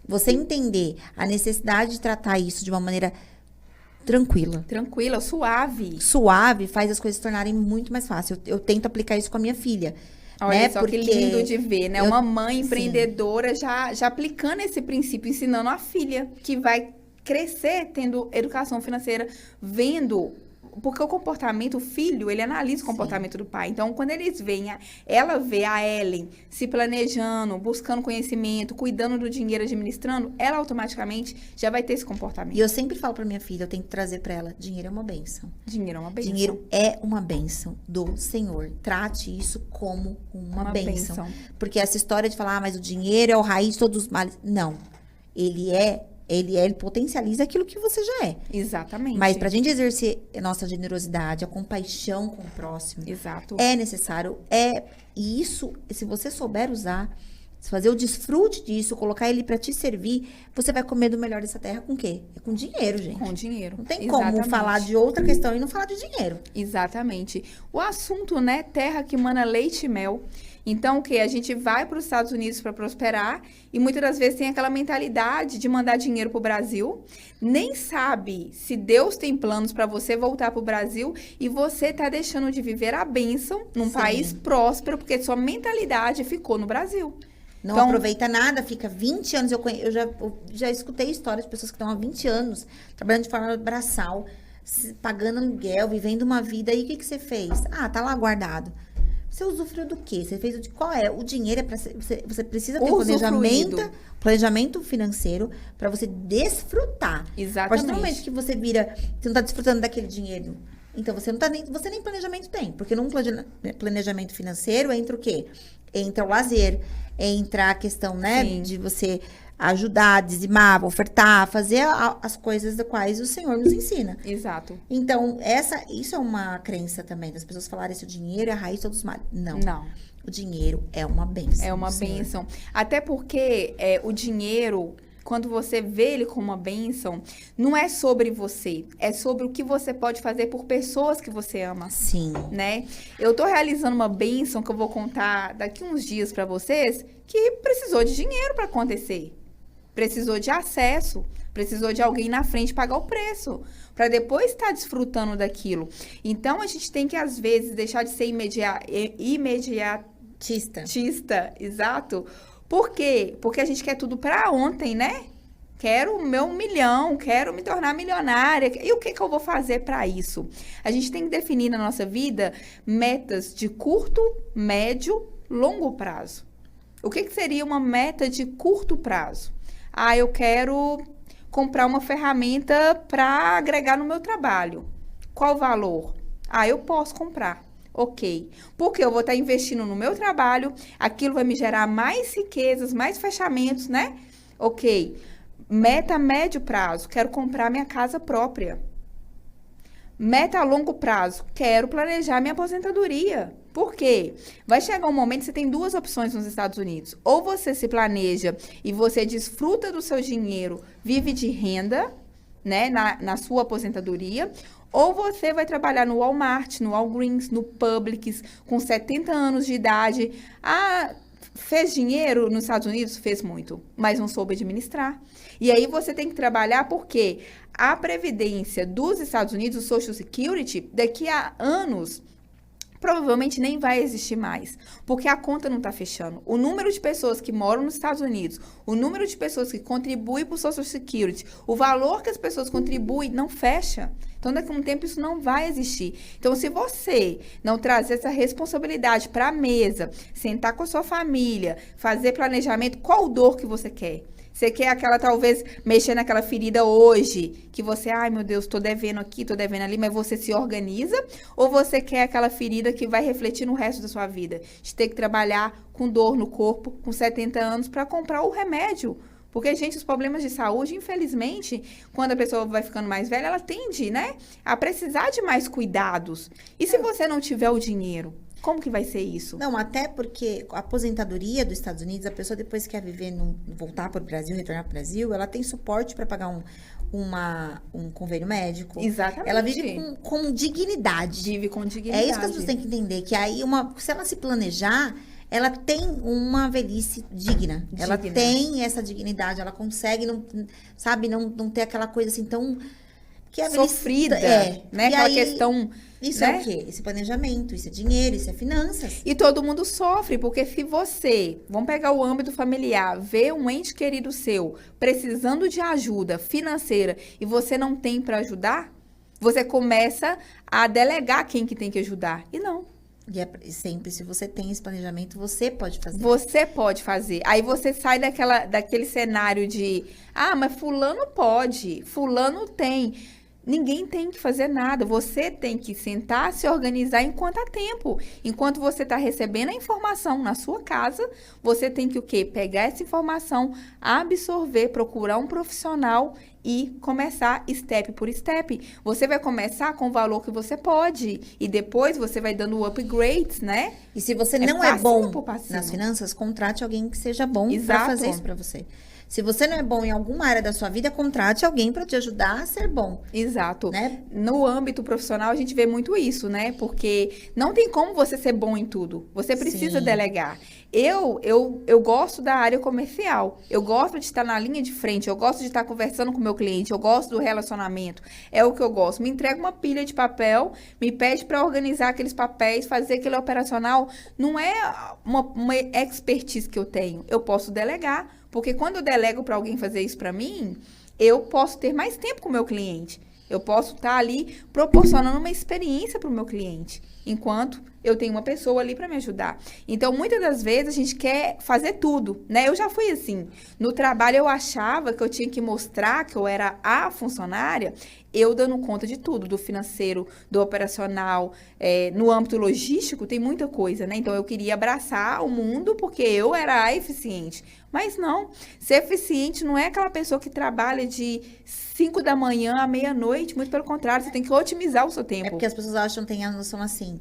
S2: você entender a necessidade de tratar isso de uma maneira tranquila.
S1: Tranquila, suave.
S2: Suave faz as coisas se tornarem muito mais fáceis. Eu tento aplicar isso com a minha filha.
S1: Olha
S2: né?
S1: só
S2: Porque
S1: que lindo de ver, né?
S2: eu-
S1: Uma mãe
S2: sim.
S1: empreendedora já aplicando esse princípio, ensinando a filha, que vai crescer tendo educação financeira, vendo. Porque o comportamento, o filho, ele analisa o comportamento do pai. Então, quando eles veem, ela vê a Ellen se planejando, buscando conhecimento, cuidando do dinheiro, administrando, ela automaticamente já vai ter esse comportamento.
S2: E eu sempre falo pra minha filha, eu tenho que trazer pra ela, dinheiro é uma bênção.
S1: Dinheiro é uma bênção.
S2: Dinheiro é uma bênção do Senhor. Trate isso como uma bênção. Porque essa história de falar, mas o dinheiro é o raiz de todos os males. Não. Ele potencializa aquilo que você já é.
S1: Exatamente.
S2: Mas pra gente exercer a nossa generosidade, a compaixão com o próximo,
S1: Exato.
S2: é necessário. E isso, se você souber usar, se fazer o desfrute disso, colocar ele pra te servir, você vai comer do melhor dessa terra com o quê? É com dinheiro, gente.
S1: Com dinheiro.
S2: Não tem como
S1: Exatamente.
S2: falar de outra questão e não falar de dinheiro.
S1: Exatamente. O assunto, né? Terra que mana leite e mel. Então, o que? A gente vai para os Estados Unidos para prosperar e muitas das vezes tem aquela mentalidade de mandar dinheiro para o Brasil, nem sabe se Deus tem planos para você voltar para o Brasil e você tá deixando de viver a bênção num
S2: Sim.
S1: país próspero porque sua mentalidade ficou no Brasil.
S2: Não
S1: Então-
S2: aproveita nada, fica 20 anos. Eu já escutei histórias de pessoas que estão há 20 anos trabalhando de forma braçal, pagando aluguel, vivendo uma vida. E o que, que você fez? Ah, tá lá guardado. Você usufruiu do quê? Você fez qual é? O dinheiro é para você precisa ter
S1: Usufruído.
S2: planejamento financeiro para você desfrutar. A partir do
S1: Exatamente.
S2: momento que você vira, você não tá desfrutando daquele dinheiro. Então você não tá você nem planejamento tem, porque num planejamento financeiro entra o quê? Entra o lazer, entra a questão, né,
S1: Sim.
S2: de você ajudar, dizimar, ofertar, fazer as coisas das quais o Senhor nos ensina.
S1: Exato.
S2: Então, isso é uma crença também, das pessoas falarem que o dinheiro é a raiz de todos os males. Não.
S1: Não.
S2: O dinheiro é uma bênção.
S1: É uma
S2: do Senhor.
S1: bênção. Até porque o dinheiro, quando você vê ele como uma bênção, não é sobre você. É sobre o que você pode fazer por pessoas que você ama,
S2: Sim.
S1: né? Eu tô realizando uma bênção que eu vou contar daqui uns dias pra vocês, que precisou de dinheiro pra acontecer. Precisou de acesso. Precisou de alguém na frente pagar o preço. Pra depois estar desfrutando daquilo. Então, a gente tem que, às vezes, deixar de ser
S2: Tista.
S1: imediatista, exato. Por quê? Porque a gente quer tudo pra ontem, né? Quero o meu 1 milhão, quero me tornar milionária. E o que que eu vou fazer pra isso? A gente tem que definir na nossa vida metas de curto, médio, longo prazo. O que que seria uma meta de curto prazo? Ah, eu quero comprar uma ferramenta para agregar no meu trabalho. Qual o valor? Ah, eu posso comprar. Ok. Porque eu vou estar investindo no meu trabalho, aquilo vai me gerar mais riquezas, mais fechamentos, né? Ok. Meta a médio prazo, quero comprar minha casa própria. Meta a longo prazo, quero planejar minha aposentadoria. Por quê? Vai chegar um momento que você tem duas opções nos Estados Unidos. Ou você se planeja e você desfruta do seu dinheiro, vive de renda, né, na sua aposentadoria, ou você vai trabalhar no Walmart, no Walgreens, no Publix, com 70 anos de idade. Ah, fez dinheiro nos Estados Unidos? Fez muito, mas não soube administrar. E aí você tem que trabalhar porque a Previdência dos Estados Unidos, o Social Security, daqui a anos, provavelmente nem vai existir mais, porque a conta não está fechando. O número de pessoas que moram nos Estados Unidos, o número de pessoas que contribuem para o Social Security, o valor que as pessoas contribuem não fecha. Então, daqui a um tempo, isso não vai existir. Então, se você não trazer essa responsabilidade para a mesa, sentar com a sua família, fazer planejamento, qual dor que você quer? Você quer aquela, talvez, mexer naquela ferida hoje, que você, ai meu Deus, tô devendo aqui, tô devendo ali, mas você se organiza? Ou você quer aquela ferida que vai refletir no resto da sua vida? De ter que trabalhar com dor no corpo, com 70 anos, para comprar o remédio. Porque, gente, os problemas de saúde, infelizmente, quando a pessoa vai ficando mais velha, ela tende, né, a precisar de mais cuidados. E se você não tiver o dinheiro? Como que vai ser isso?
S2: Não, até porque a aposentadoria dos Estados Unidos, a pessoa depois que quer viver, voltar para o Brasil, retornar para o Brasil, ela tem suporte para pagar um convênio médico.
S1: Exatamente.
S2: Ela vive com dignidade.
S1: Vive com dignidade.
S2: É isso que as pessoas têm que entender, que aí, se ela se planejar, ela tem uma velhice digna. Ela tem essa dignidade, ela consegue, não ter aquela coisa assim tão... Que é
S1: sofrida, né? Aquela questão...
S2: Isso, né? É o quê? Esse planejamento, isso é dinheiro, isso é finanças.
S1: E todo mundo sofre, porque se você, vamos pegar o âmbito familiar, vê um ente querido seu precisando de ajuda financeira e você não tem para ajudar, você começa a delegar quem que tem que ajudar. E não.
S2: E sempre, se você tem esse planejamento, você pode fazer.
S1: Você pode fazer. Aí você sai daquele cenário de, mas fulano pode, fulano tem. Ninguém tem que fazer nada. Você tem que sentar, se organizar enquanto há tempo. Enquanto você está recebendo a informação na sua casa, você tem que o quê? Pegar essa informação, absorver, procurar um profissional e começar step por step. Você vai começar com o valor que você pode. E depois você vai dando upgrades, né?
S2: E se você não é bom nas finanças, contrate alguém que seja bom para fazer isso para você. Se você não é bom em alguma área da sua vida, contrate alguém para te ajudar a ser bom.
S1: Exato.
S2: Né?
S1: No âmbito profissional, a gente vê muito isso, né? Porque não tem como você ser bom em tudo. Você precisa delegar. Eu gosto da área comercial. Eu gosto de estar na linha de frente. Eu gosto de estar conversando com o meu cliente. Eu gosto do relacionamento. É o que eu gosto. Me entrega uma pilha de papel, me pede para organizar aqueles papéis, fazer aquele operacional. Não é uma expertise que eu tenho. Eu posso delegar. Porque quando eu delego para alguém fazer isso para mim, eu posso ter mais tempo com o meu cliente. Eu posso estar ali proporcionando uma experiência para o meu cliente, enquanto eu tenho uma pessoa ali para me ajudar. Então, muitas das vezes, a gente quer fazer tudo, né? Eu já fui assim. No trabalho, eu achava que eu tinha que mostrar que eu era a funcionária, eu dando conta de tudo, do financeiro, do operacional, no âmbito logístico, tem muita coisa, né? Então, eu queria abraçar o mundo porque eu era a eficiente. Mas não, ser eficiente não é aquela pessoa que trabalha de 5 da manhã à meia-noite, muito pelo contrário, você tem que otimizar o seu tempo.
S2: É porque as pessoas acham, tem a noção assim,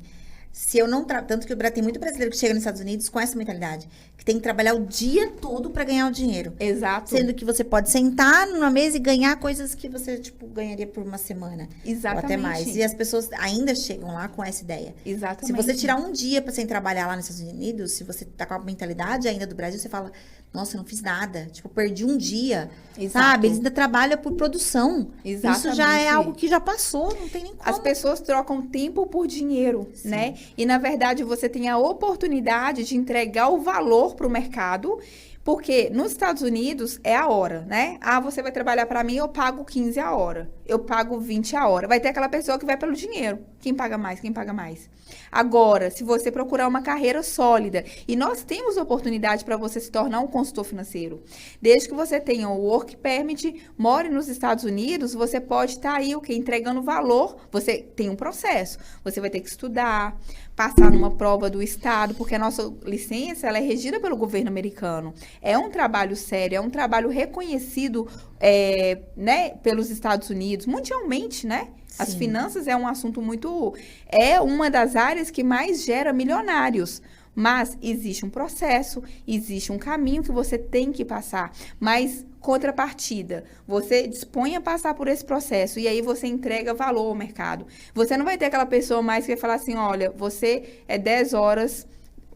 S2: se eu não... Tanto que tem muito brasileiro que chega nos Estados Unidos com essa mentalidade, que tem que trabalhar o dia todo para ganhar o dinheiro.
S1: Exato.
S2: Sendo que você pode sentar numa mesa e ganhar coisas que você, ganharia por uma semana.
S1: Exatamente.
S2: Ou até mais. E as pessoas ainda chegam lá com essa ideia.
S1: Exatamente.
S2: Se você tirar um dia para sem trabalhar lá nos Estados Unidos, se você tá com a mentalidade ainda do Brasil, você fala, nossa, eu não fiz nada. Perdi um dia.
S1: Exato.
S2: Sabe? Eles ainda trabalham por produção.
S1: Exatamente.
S2: Isso já é algo que já passou, não tem nem como.
S1: As pessoas trocam tempo por dinheiro, né? E, na verdade, você tem a oportunidade de entregar o valor para o mercado, porque nos Estados Unidos é a hora, né? Você vai trabalhar para mim, eu pago 15 a hora. Eu pago 20 a hora. Vai ter aquela pessoa que vai pelo dinheiro. Quem paga mais? Quem paga mais? Agora, se você procurar uma carreira sólida, e nós temos oportunidade para você se tornar um consultor financeiro. Desde que você tenha o Work Permit, more nos Estados Unidos, você pode estar aí, entregando valor. Você tem um processo. Você vai ter que estudar, passar numa prova do Estado, porque a nossa licença ela é regida pelo governo americano. É um trabalho sério, é um trabalho reconhecido né, pelos Estados Unidos, mundialmente, né? As finanças é um assunto é uma das áreas que mais gera milionários. Mas existe um processo, existe um caminho que você tem que passar. Mas, contrapartida, você dispõe a passar por esse processo e aí você entrega valor ao mercado. Você não vai ter aquela pessoa mais que vai falar assim, olha, você é 10 horas,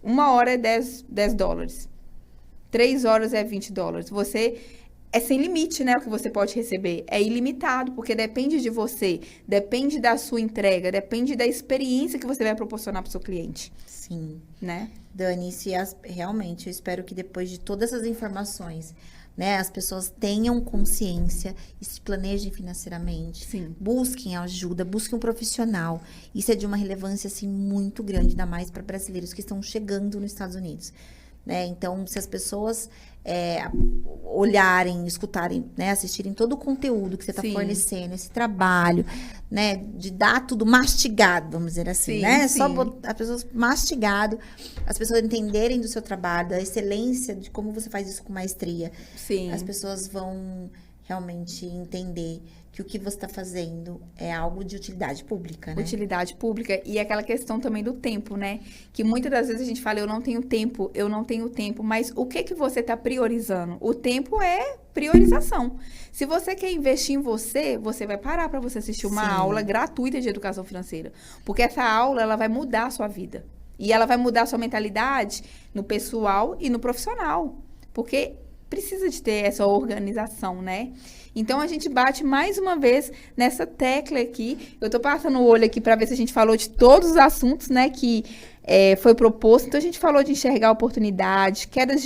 S1: 1 hora é 10 dólares, 3 horas é 20 dólares. Você... É sem limite, né, o que você pode receber. É ilimitado, porque depende de você, depende da sua entrega, depende da experiência que você vai proporcionar para o seu cliente.
S2: Sim.
S1: Né?
S2: Dani, realmente, eu espero que depois de todas essas informações, né, as pessoas tenham consciência e se planejem financeiramente.
S1: Sim.
S2: Busquem ajuda, busquem um profissional. Isso é de uma relevância, assim, muito grande, ainda mais para brasileiros que estão chegando nos Estados Unidos. né? Então, se as pessoas olharem, escutarem, né, assistirem todo o conteúdo que você está fornecendo, esse trabalho, né, de dar tudo mastigado, vamos dizer assim, né? Só botar as pessoas mastigado, as pessoas entenderem do seu trabalho, da excelência, de como você faz isso com maestria.
S1: Sim.
S2: As pessoas vão realmente entender que o que você está fazendo é algo de utilidade pública, né?
S1: Utilidade pública e aquela questão também do tempo, né? Que muitas das vezes a gente fala, eu não tenho tempo, mas o que que você está priorizando? O tempo é priorização. Se você quer investir em você, você vai parar para você assistir uma aula gratuita de educação financeira, porque essa aula, ela vai mudar a sua vida. E ela vai mudar a sua mentalidade no pessoal e no profissional, porque precisa de ter essa organização, né? Então, a gente bate mais uma vez nessa tecla aqui. Eu tô passando o olho aqui para ver se a gente falou de todos os assuntos, né, que foi proposto. Então, a gente falou de enxergar oportunidade, quebra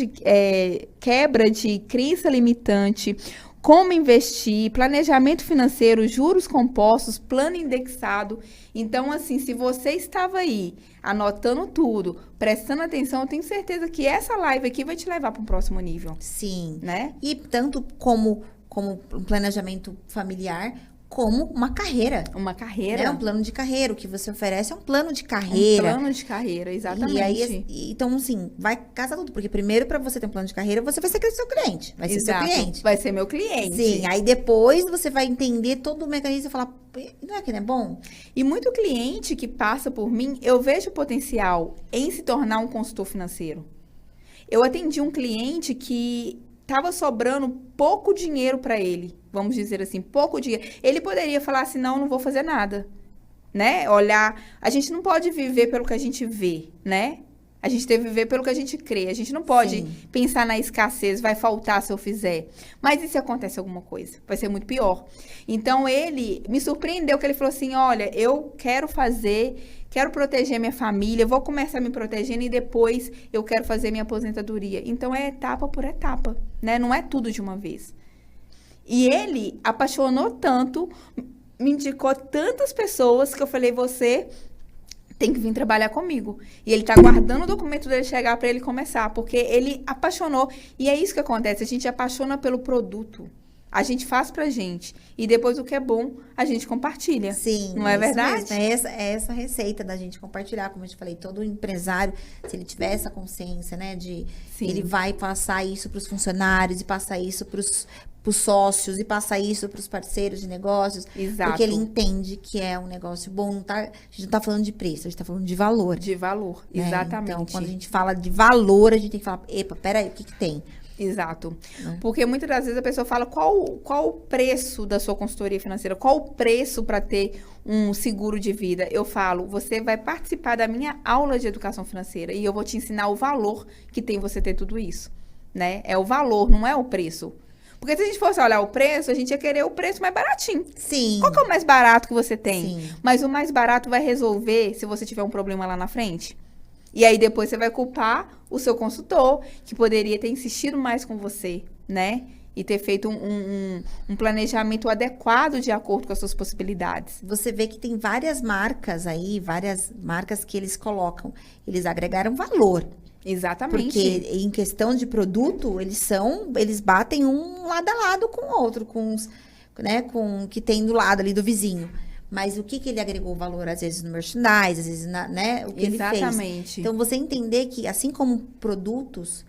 S1: de crença limitante, como investir, planejamento financeiro, juros compostos, plano indexado. Então, assim, se você estava aí anotando tudo, prestando atenção, eu tenho certeza que essa live aqui vai te levar para um próximo nível.
S2: Sim.
S1: Né?
S2: E tanto como um planejamento familiar, como uma carreira.
S1: Uma carreira.
S2: É um plano de carreira. O que você oferece é um plano de carreira.
S1: Um plano de carreira, exatamente.
S2: E aí, então, assim, vai casar tudo. Porque primeiro, para você ter um plano de carreira, você vai ser seu cliente. Vai ser seu cliente.
S1: Vai ser meu cliente.
S2: Sim, aí depois você vai entender todo o mecanismo e falar, não é que não é bom?
S1: E muito cliente que passa por mim, eu vejo potencial em se tornar um consultor financeiro. Eu atendi um cliente que estava sobrando pouco dinheiro para ele, vamos dizer assim, pouco dinheiro. Ele poderia falar assim, não vou fazer nada, né? Olhar, a gente não pode viver pelo que a gente vê, né? A gente tem que viver pelo que a gente crê. A gente não pode pensar na escassez, vai faltar se eu fizer. Mas e se acontece alguma coisa? Vai ser muito pior. Então, ele me surpreendeu que ele falou assim, olha, eu quero proteger minha família, vou começar me protegendo e depois eu quero fazer minha aposentadoria. Então, é etapa por etapa, né? Não é tudo de uma vez. E ele apaixonou tanto, me indicou tantas pessoas que eu falei, você tem que vir trabalhar comigo. E ele tá guardando o documento dele chegar para ele começar, porque ele apaixonou. E é isso que acontece, a gente apaixona pelo produto. A gente faz pra gente. E depois o que é bom, a gente compartilha.
S2: Sim.
S1: Não é verdade?
S2: Mesmo. É essa receita da gente compartilhar. Como eu te falei, todo empresário, se ele tiver essa consciência, né? Ele vai passar isso pros funcionários e passar isso pros sócios e passar isso para os parceiros de negócios.
S1: Exato.
S2: Porque ele entende que é um negócio bom. A gente não tá falando de preço, a gente tá falando de valor.
S1: De valor,
S2: né?
S1: exatamente.
S2: Então, quando a gente fala de valor, a gente tem que falar, epa, peraí, o que tem?
S1: Exato. Porque muitas das vezes a pessoa fala qual o preço da sua consultoria financeira, qual o preço para ter um seguro de vida. Eu falo, você vai participar da minha aula de educação financeira e eu vou te ensinar o valor que tem você ter tudo isso, né? É o valor, não é o preço. Porque se a gente fosse olhar o preço, a gente ia querer o preço mais baratinho.
S2: Sim.
S1: Qual que é o mais barato que você tem?
S2: Sim.
S1: Mas o mais barato vai resolver se você tiver um problema lá na frente. E aí depois você vai culpar o seu consultor, que poderia ter insistido mais com você, né? E ter feito um planejamento adequado de acordo com as suas possibilidades.
S2: Você vê que tem várias marcas aí, várias marcas que eles colocam. Eles agregaram valor.
S1: Exatamente.
S2: Porque em questão de produto, eles batem um lado a lado com o outro, com o que tem do lado ali do vizinho. Mas o que ele agregou valor, às vezes, no merchandise, às vezes, né? O que
S1: Exatamente.
S2: ele fez. Então, você entender que, assim como produtos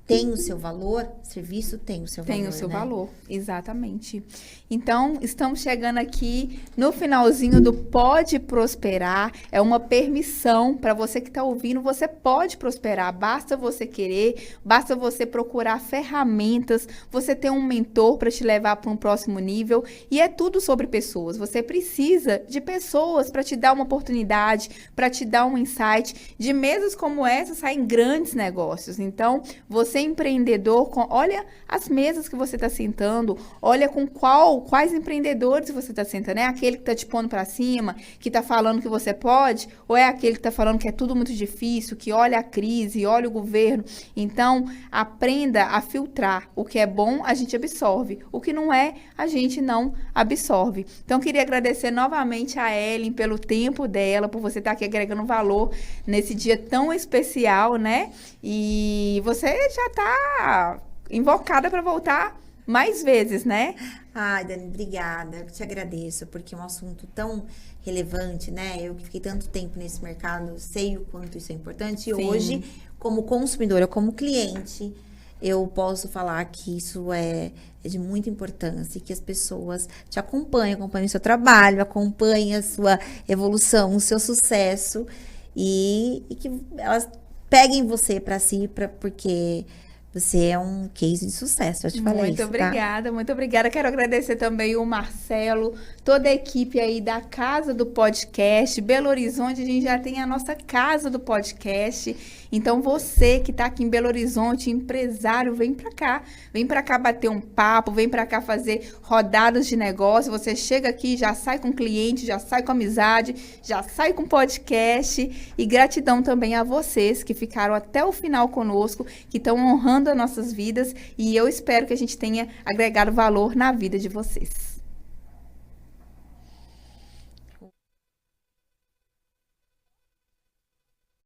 S2: têm o seu valor, serviço tem o seu valor.
S1: Tem o seu
S2: né?
S1: valor, exatamente. Então, estamos chegando aqui no finalzinho do Pode Prosperar. É uma permissão para você que está ouvindo. Você pode prosperar, basta você querer, basta você procurar ferramentas, você ter um mentor para te levar para um próximo nível. E é tudo sobre pessoas. Você precisa de pessoas para te dar uma oportunidade, para te dar um insight. De mesas como essa saem grandes negócios. Então, você Você empreendedor, olha as mesas que você está sentando, olha com quais empreendedores você está sentando. É aquele que está te pondo para cima, que está falando que você pode, ou é aquele que está falando que é tudo muito difícil, que olha a crise, olha o governo? Então, aprenda a filtrar. O que é bom, a gente absorve. O que não é, a gente não absorve. Então, queria agradecer novamente a Ellen pelo tempo dela, por você estar aqui agregando valor nesse dia tão especial, né? E você já está invocada para voltar mais vezes, né?
S2: Ai, Dani, obrigada. Eu te agradeço, porque é um assunto tão relevante, né? Eu que fiquei tanto tempo nesse mercado, sei o quanto isso é importante. E hoje, como consumidora, como cliente, eu posso falar que isso é de muita importância, e que as pessoas te acompanhem o seu trabalho, acompanhem a sua evolução, o seu sucesso, e que elas peguem você para si, porque você é um case de sucesso, eu te falei
S1: muito
S2: isso,
S1: obrigada, muito obrigada. Quero agradecer também o Marcelo, toda a equipe aí da Casa do Podcast, Belo Horizonte. A gente já tem a nossa Casa do Podcast. Então, você que está aqui em Belo Horizonte, empresário, vem para cá bater um papo, vem para cá fazer rodadas de negócio. Você chega aqui, já sai com cliente, já sai com amizade, já sai com podcast. E gratidão também a vocês que ficaram até o final conosco, que estão honrando as nossas vidas, e eu espero que a gente tenha agregado valor na vida de vocês.